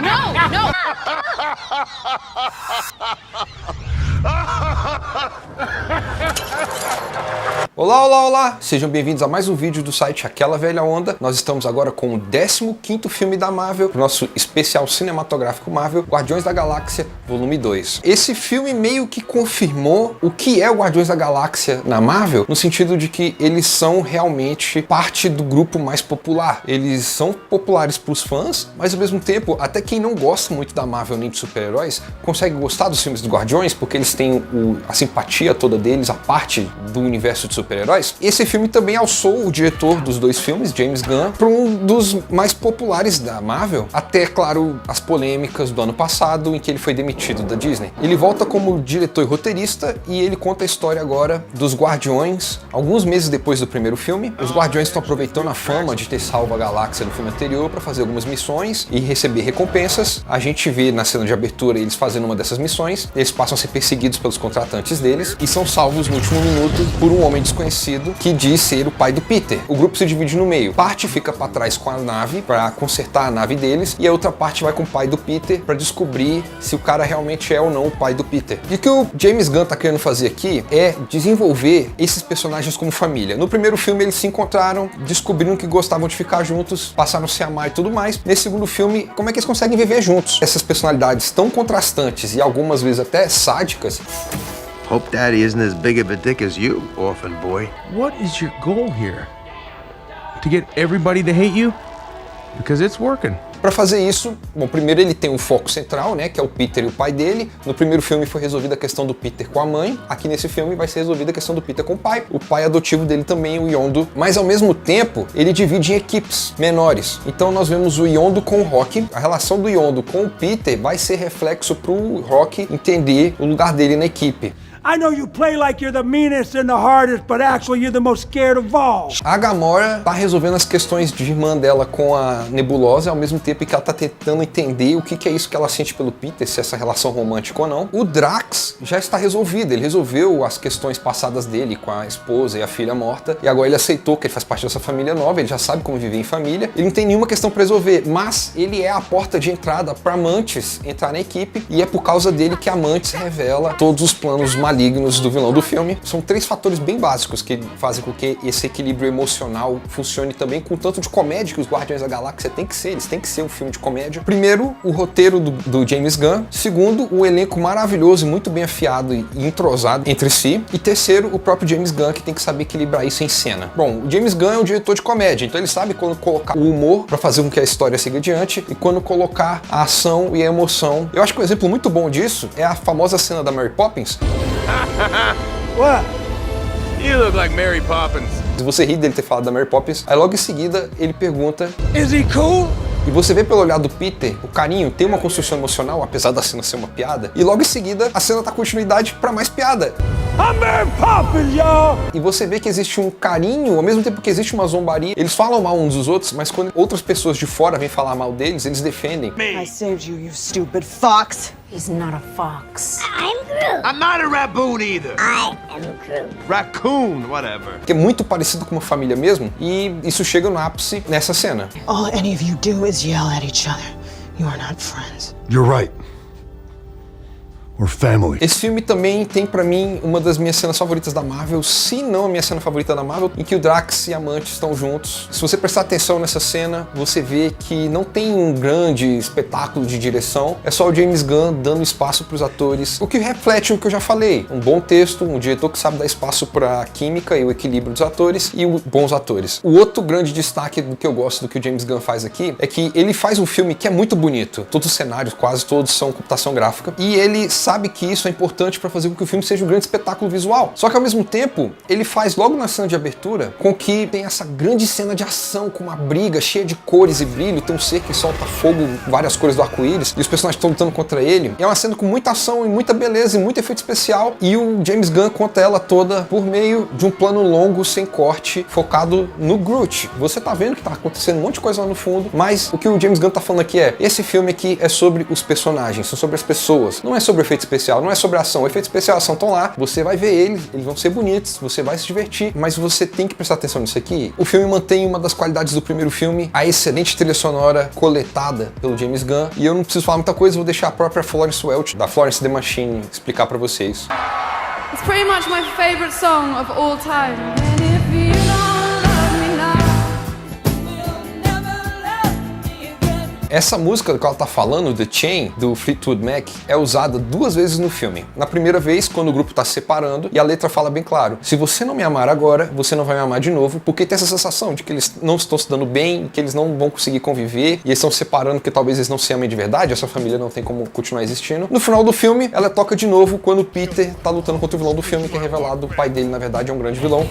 No, no. Olá, olá, olá! Sejam bem-vindos a mais um vídeo do site Aquela Velha Onda. Nós estamos agora com o 15º filme da Marvel, nosso especial cinematográfico Marvel, Guardiões da Galáxia, volume 2. Esse filme meio que confirmou o que é o Guardiões da Galáxia na Marvel, no sentido de que eles são realmente parte do grupo mais popular. Eles são populares para os fãs, mas ao mesmo tempo, até quem não gosta muito da Marvel nem de super-heróis, consegue gostar dos filmes dos Guardiões, porque eles têm a simpatia toda deles, a parte do universo de super-heróis. Esse filme também alçou o diretor dos dois filmes, James Gunn, para um dos mais populares da Marvel, até, claro, as polêmicas do ano passado, em que ele foi demitido da Disney. Ele volta como diretor e roteirista, e ele conta a história agora dos Guardiões, alguns meses depois do primeiro filme. Os Guardiões estão aproveitando a fama de ter salvo a galáxia no filme anterior para fazer algumas missões e receber recompensas. A gente vê na cena de abertura eles fazendo uma dessas missões, eles passam a ser perseguidos pelos contratantes deles e são salvos no último minuto por um homem desconhecido que diz ser o pai do Peter. O grupo se divide no meio. Parte fica para trás com a nave para consertar a nave deles e a outra parte vai com o pai do Peter para descobrir se o cara realmente é ou não o pai do Peter. E o que o James Gunn tá querendo fazer aqui é desenvolver esses personagens como família. No primeiro filme eles se encontraram, descobriram que gostavam de ficar juntos, passaram a se amar e tudo mais. Nesse segundo filme, como é que eles conseguem viver juntos? Essas personalidades tão contrastantes e algumas vezes até sádicas. Hope Daddy isn't as big of a dick as you, orphan boy. What is your goal here? To get everybody to hate you? Because it's working. Para fazer isso, bom, primeiro ele tem um foco central, né, que é o Peter e o pai dele. No primeiro filme foi resolvida a questão do Peter com a mãe. Aqui nesse filme vai ser resolvida a questão do Peter com o pai adotivo dele também, o Yondu. Mas ao mesmo tempo, ele divide em equipes menores. Então nós vemos o Yondu com o Rock. A relação do Yondu com o Peter vai ser reflexo pro Rock entender o lugar dele na equipe. I know you play like you're the meanest and the hardest, but actually you're the most scared of all. A Gamora tá resolvendo as questões de irmã dela com a Nebulosa, ao mesmo tempo que ela tá tentando entender o que é isso que ela sente pelo Peter, se é essa relação romântica ou não. O Drax já está resolvido, ele resolveu as questões passadas dele com a esposa e a filha morta, e agora ele aceitou que ele faz parte dessa família nova, ele já sabe como viver em família, ele não tem nenhuma questão para resolver, mas ele é a porta de entrada para Mantis entrar na equipe, e é por causa dele que a Mantis revela todos os planos malignos do vilão do filme. São três fatores bem básicos que fazem com que esse equilíbrio emocional funcione também com tanto de comédia que os Guardiões da Galáxia tem que ser, eles têm que ser um filme de comédia. Primeiro, o roteiro do James Gunn. Segundo, o elenco maravilhoso e muito bem afiado e entrosado entre si. E terceiro, o próprio James Gunn, que tem que saber equilibrar isso em cena. Bom, o James Gunn é um diretor de comédia, então ele sabe quando colocar o humor para fazer com que a história siga adiante e quando colocar a ação e a emoção. Eu acho que um exemplo muito bom disso é a famosa cena da Mary Poppins. What? You look like Mary Poppins. Se você ri dele ter falado da Mary Poppins, aí logo em seguida ele pergunta: Is he cool? e você vê pelo olhar do Peter, o carinho tem uma construção emocional, apesar da cena ser uma piada, e logo em seguida a cena dá continuidade pra mais piada. I'm Mary Poppins, y'all! E você vê que existe um carinho, ao mesmo tempo que existe uma zombaria. Eles falam mal uns dos outros, mas quando outras pessoas de fora vêm falar mal deles, eles defendem. I saved you, you stupid fox. He's not a fox. I'm Groot. I'm not a raboon either. I am Groot. Raccoon, whatever. Que é muito parecido com uma família mesmo, e isso chega no ápice nessa cena. All any of you do is yell at each other. You are not friends. You're right. We're family. Esse filme também tem pra mim uma das minhas cenas favoritas da Marvel, se não a minha cena favorita da Marvel, em que o Drax e a Mantis estão juntos. Se você prestar atenção nessa cena, você vê que não tem um grande espetáculo de direção, é só o James Gunn dando espaço pros atores, o que reflete o que eu já falei, um bom texto, um diretor que sabe dar espaço pra química e o equilíbrio dos atores e bons atores. O outro grande destaque do que eu gosto do que o James Gunn faz aqui é que ele faz um filme que é muito bonito, todos os cenários, quase todos são computação gráfica, e ele sabe que isso é importante para fazer com que o filme seja um grande espetáculo visual. Só que ao mesmo tempo, ele faz logo na cena de abertura com que tem essa grande cena de ação com uma briga cheia de cores e brilho, tem um ser que solta fogo, várias cores do arco-íris, e os personagens estão lutando contra ele. É uma cena com muita ação e muita beleza e muito efeito especial, e o James Gunn conta ela toda por meio de um plano longo, sem corte, focado no Groot. Você tá vendo que tá acontecendo um monte de coisa lá no fundo, mas o que o James Gunn tá falando aqui é, esse filme aqui é sobre os personagens, são sobre as pessoas, não é sobre efeitos efeito especial, não é sobre a ação. O efeito especial e a ação estão lá, você vai ver eles vão ser bonitos, você vai se divertir, mas você tem que prestar atenção nisso aqui. O filme mantém uma das qualidades do primeiro filme, a excelente trilha sonora coletada pelo James Gunn, e eu não preciso falar muita coisa, vou deixar a própria Florence Welch, da Florence the Machine, explicar pra vocês. It's pretty much my favorite song of all time. And if you don't love me now, you'll never love me again. Essa música que ela tá falando, The Chain, do Fleetwood Mac, é usada 2 vezes no filme. Na primeira vez, quando o grupo tá se separando, e a letra fala bem claro: se você não me amar agora, você não vai me amar de novo, porque tem essa sensação de que eles não estão se dando bem, que eles não vão conseguir conviver, e eles estão se separando porque talvez eles não se amem de verdade, essa família não tem como continuar existindo. No final do filme, ela toca de novo quando o Peter tá lutando contra o vilão do filme, que é revelado, o pai dele, na verdade, é um grande vilão.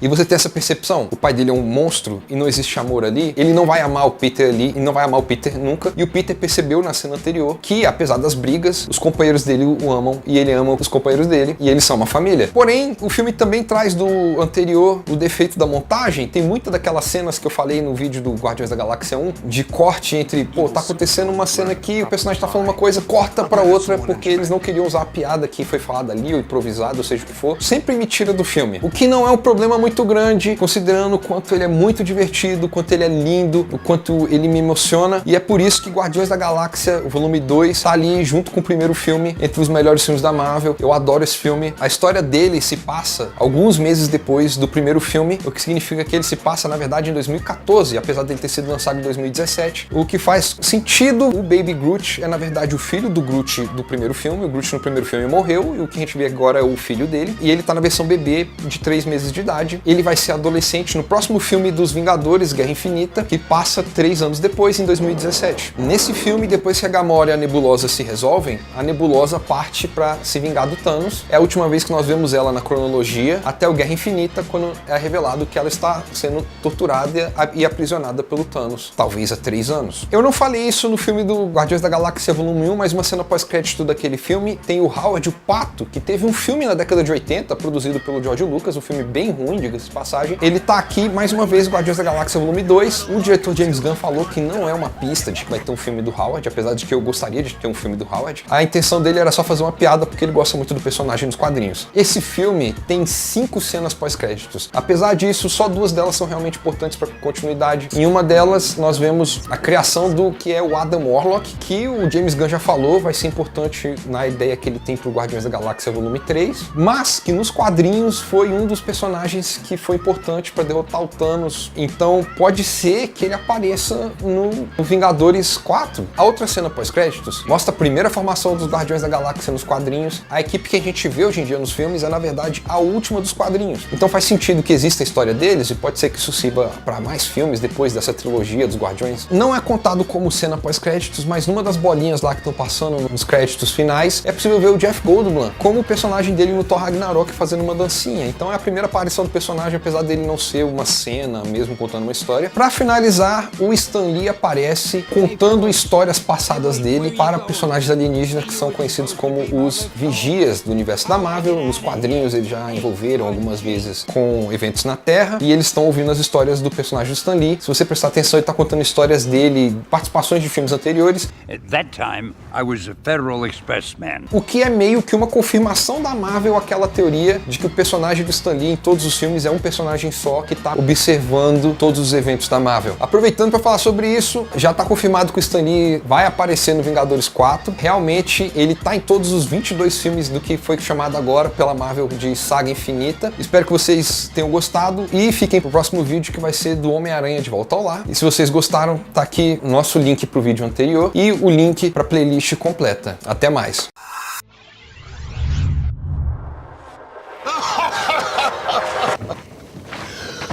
E você tem essa percepção, o pai dele é um monstro e não existe amor ali, ele não vai amar o Peter ali e não vai amar o Peter nunca. E o Peter percebeu na cena anterior que, apesar das brigas, os companheiros dele o amam e ele ama os companheiros dele e eles são uma família. Porém, o filme também traz do anterior o defeito da montagem. Tem muitas daquelas cenas que eu falei no vídeo do Guardiões da Galáxia 1, de corte entre, pô, tá acontecendo uma cena aqui, o personagem tá falando uma coisa, corta pra outra, porque eles não queriam usar a piada que foi falada ali, ou improvisada, ou seja o que for. Sempre me tira do filme. O que não é um problema muito grande, considerando o quanto ele é muito divertido, o quanto ele é lindo, o quanto ele me emociona, e é por isso que Guardiões da Galáxia, o volume 2, tá ali junto com o primeiro filme, entre os melhores filmes da Marvel. Eu adoro esse filme. A história dele se passa alguns meses depois do primeiro filme, o que significa que ele se passa, na verdade, em 2014, apesar dele ter sido lançado em 2017, o que faz sentido. O Baby Groot é, na verdade, o filho do Groot do primeiro filme. O Groot no primeiro filme morreu, e o que a gente vê agora é o filho dele, e ele tá na versão bebê de 3 meses de idade. Ele vai ser adolescente no próximo filme dos Vingadores, Guerra Infinita, que passa 3 anos depois, em 2017. Nesse filme, depois que a Gamora e a Nebulosa se resolvem, a Nebulosa parte pra se vingar do Thanos. É a última vez que nós vemos ela na cronologia, até o Guerra Infinita, quando é revelado que ela está sendo torturada e aprisionada pelo Thanos, talvez há 3 anos. Eu não falei isso no filme do Guardiões da Galáxia Volume 1, mas uma cena pós-crédito daquele filme tem o Howard, o Pato, que teve um filme na década de 80, produzido pelo George Lucas, um filme bem ruim, diga-se de passagem. Ele tá aqui, mais uma vez, Guardiões da Galáxia Volume 2. O diretor James Gunn falou que não é uma pista de que vai ter um filme do Howard, apesar de que eu gostaria de ter um filme do Howard. A intenção dele era só fazer uma piada, porque ele gosta muito do personagem nos quadrinhos. Esse filme tem 5 cenas pós-créditos. Apesar disso, só 2 delas são realmente importantes para continuidade. Em uma delas, nós vemos a criação do que é o Adam Warlock, que o James Gunn já falou, vai ser importante na ideia que ele tem pro Guardiões da Galáxia Volume 3, mas que nos quadrinhos foi um dos personagens que foi importante para derrotar o Thanos. Então pode ser que ele apareça no Vingadores 4. A outra cena pós-créditos mostra a primeira formação dos Guardiões da Galáxia nos quadrinhos. A equipe que a gente vê hoje em dia nos filmes é, na verdade, a última dos quadrinhos. Então faz sentido que exista a história deles, e pode ser que isso sirva para mais filmes depois dessa trilogia dos Guardiões. Não é contado como cena pós-créditos, mas numa das bolinhas lá que estão passando nos créditos finais, é possível ver o Jeff Goldblum como o personagem dele no Thor Ragnarok fazendo uma dancinha. Então é a primeira aparição do personagem, apesar dele não ser uma cena, mesmo contando uma história. Para finalizar, o Stan Lee aparece contando histórias passadas dele para personagens alienígenas que são conhecidos como os Vigias do universo da Marvel. Nos quadrinhos eles já envolveram algumas vezes com eventos na Terra, e eles estão ouvindo as histórias do personagem do Stan Lee. Se você prestar atenção, ele está contando histórias dele, participações de filmes anteriores. At that time, I was a Federal Express man. O que é meio que uma confirmação da Marvel, aquela teoria de que o personagem do Stan Lee em todos os filmes é um personagem só que está observando todos os eventos da Marvel. Aproveitando para falar sobre isso, já está confirmado que o Stan Lee vai aparecer no Vingadores 4. Realmente, ele está em todos os 22 filmes do que foi chamado agora pela Marvel de Saga Infinita. Espero que vocês tenham gostado e fiquem pro próximo vídeo, que vai ser do Homem-Aranha de Volta ao Lar. E se vocês gostaram, tá aqui o nosso link pro vídeo anterior e o link para playlist completa. Até mais!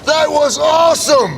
That was awesome!